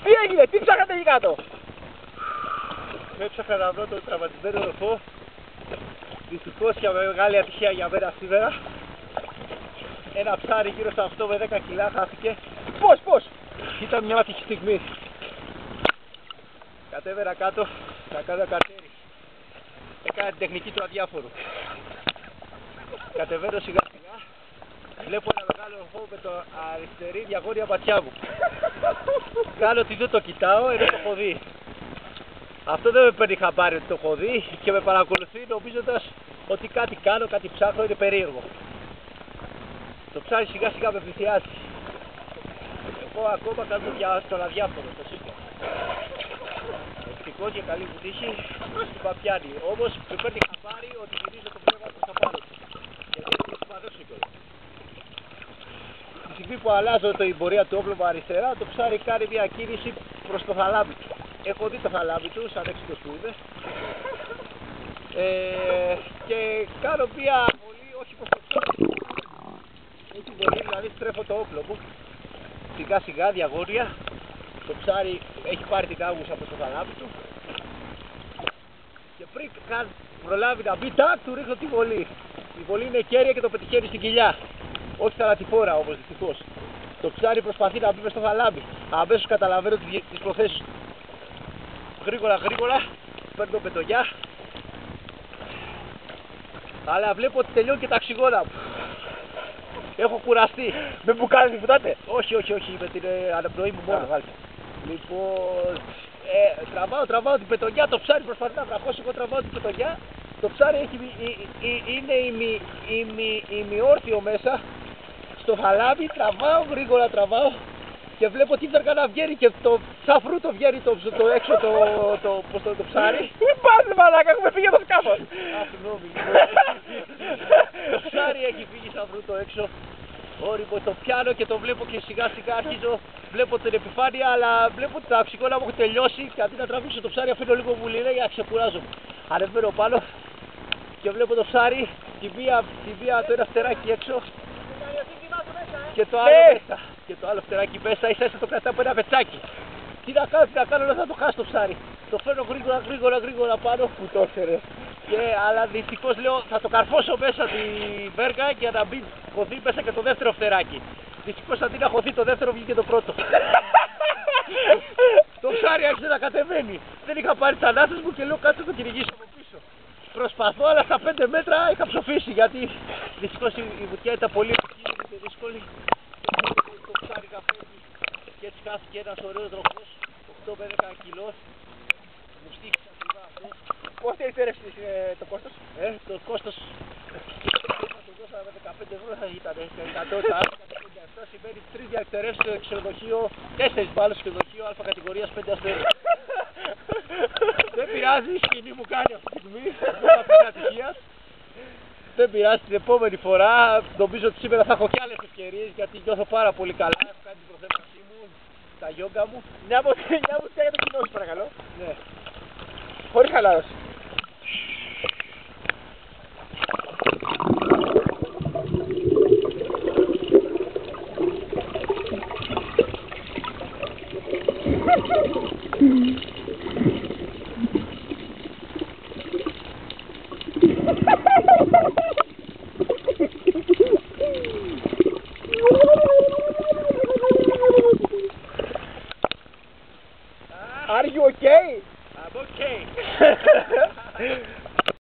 Τι έγινε, τι ψάχνατε εκεί κάτω? Έψαχνα να βρω το τραυματισμένο ροφό. Δυστυχώς για μεγάλη ατυχία για μένα σήμερα. Ένα ψάρι γύρω στα 8 με 10 κιλά χάθηκε. Πώς? Ήταν μια άτυχη στιγμή. Κατέβαινα κάτω να κάνω καρτέρι. Έκανα την τεχνική του αδιάφορου. Κατεβαίνω σιγά σιγά. Βλέπω ένα μεγάλο ροφό με το αριστερή διαγώνια ματιά μου. Κάνω ότι δεν το κοιτάω ενώ το έχω δει. Αυτό δεν με παίρνει χαμπάρι ότι το έχω δει και με παρακολουθεί νομίζοντας ότι κάτι κάνω, κάτι ψάχνω, είναι περίεργο. Το ψάρι σιγά σιγά με πλησιάζει. Εγώ ακόμα κάνω τον αδιάφορο, το σύστημα. Ευτυχώς και καλή μου τύχη στην παπιάνη. Όμως με παίρνει χαμπάρι ότι γυρίζω το πνεύμα προς τα πάνω του. Γιατί είναι σημαντικό κιόλας. Τη στιγμή που αλλάζω την πορεία του όπλου μου αριστερά, το ψάρι κάνει μια κίνηση προς το θαλάμι του. Έχω δει το θαλάμι του, σαν έξιτος που είναι. Και κάνω μια βολή, όχι προς το ψάρι. Έχει βολή, δηλαδή στρέφω το όπλο μου. Σιγά σιγά, διαγώνια. Το ψάρι έχει πάρει την κάγουσα από το θαλάμι του. Και πριν προλάβει να μπει, τάκ, του ρίχνω τη βολή. Η βολή είναι κέρια και το πετυχαίνει στην κοιλιά. Όχι θαλατηφόρα όμως, δυστυχώς. Το ψάρι προσπαθεί να μπει μες στο θαλάμι. Αμέσως καταλαβαίνω τις προθέσεις του. Γρήγορα, παίρνω πετογιά. Αλλά βλέπω ότι τελειώνει και τα οξυγόνα μου. Έχω κουραστεί. Με μπουκάλι βουτάτε? Όχι, με την αναπνοή μου μόνο. Λοιπόν, τραβάω την πετογιά, το ψάρι προσπαθεί να βραχώσει, εγώ τραβάω την πετογιά. Το ψάρι είναι ημιόρθιο μέσα στο χαλάμι, γρήγορα τραβάω και βλέπω τι βέργα να βγαίνει και σαν φρούτο βγαίνει το έξω το ψάρι. Πού πας μαλάκα, έχουμε φύγει από το σκάφος. Συγγνώμη. Το ψάρι έχει φύγει σαν φρούτο έξω. Όριμο, το πιάνω και το βλέπω και σιγά σιγά αρχίζω, βλέπω την επιφάνεια, αλλά βλέπω ότι τα οξυγόνα μου έχουν τελειώσει και αντί να τραβήξω το ψάρι αφήνω λίγο βουλίνα για να ξεκουράζομαι. Ανεβαίνω πάνω και βλέπω το ψάρι, τη μία το ένα φτεράκι έξω και το άλλο μέσα. Και το άλλο φτεράκι μέσα, ίσα το κρατάω από ένα πετσάκι. Τι να κάνω, δεν θα το χάσω το ψάρι. Το φέρνω γρήγορα πάνω, που το έφερε. Αλλά δυστυχώς λέω θα το καρφώσω μέσα τη βέργα για να μην χωθεί μέσα και το δεύτερο φτεράκι. Δυστυχώς αντί να χωθεί το δεύτερο βγήκε το πρώτο. Το ψάρι άρχισε να κατεβαίνει. Δεν είχα πάρει τις ανάσες μου και λέω κάτσε να το κυνηγήσω από πίσω. Προσπαθώ, αλλά στα 5 μέτρα είχα ψοφήσει γιατί δυστυχώς η βουτιά ήταν πολύ δύσκολη. Το ψάρι καφέδι και έτσι χάθηκε ένας ωραίος ροχός 8 με 10 κιλός. Μου στήχησε ακριβά αυτός. Πώς ήρθε το κόστος? Το κόστος θα το δώσαμε με 15 ευρώ θα ήταν 100. Αυτό σημαίνει 3 διαλυτερεύσεις στο ξενοδοχείο, 4 μάλλον στο ξενοδοχείο α κατηγορίας 5 αστέρων. Δεν πειράζει, η σκηνή μου κάνει αυτή τη στιγμή, ατυχίας. Δεν πειράζει, την επόμενη φορά νομίζω ότι σήμερα θα έχω κι άλλες ευκαιρίες γιατί νιώθω πάρα πολύ καλά. Έχω κάνει την προθέμασή μου, τα γιόγκα μου. Μια βουτιά για το κοινό σου παρακαλώ. Ναι. Χωρίς χαλάρωση. Are you okay? I'm okay.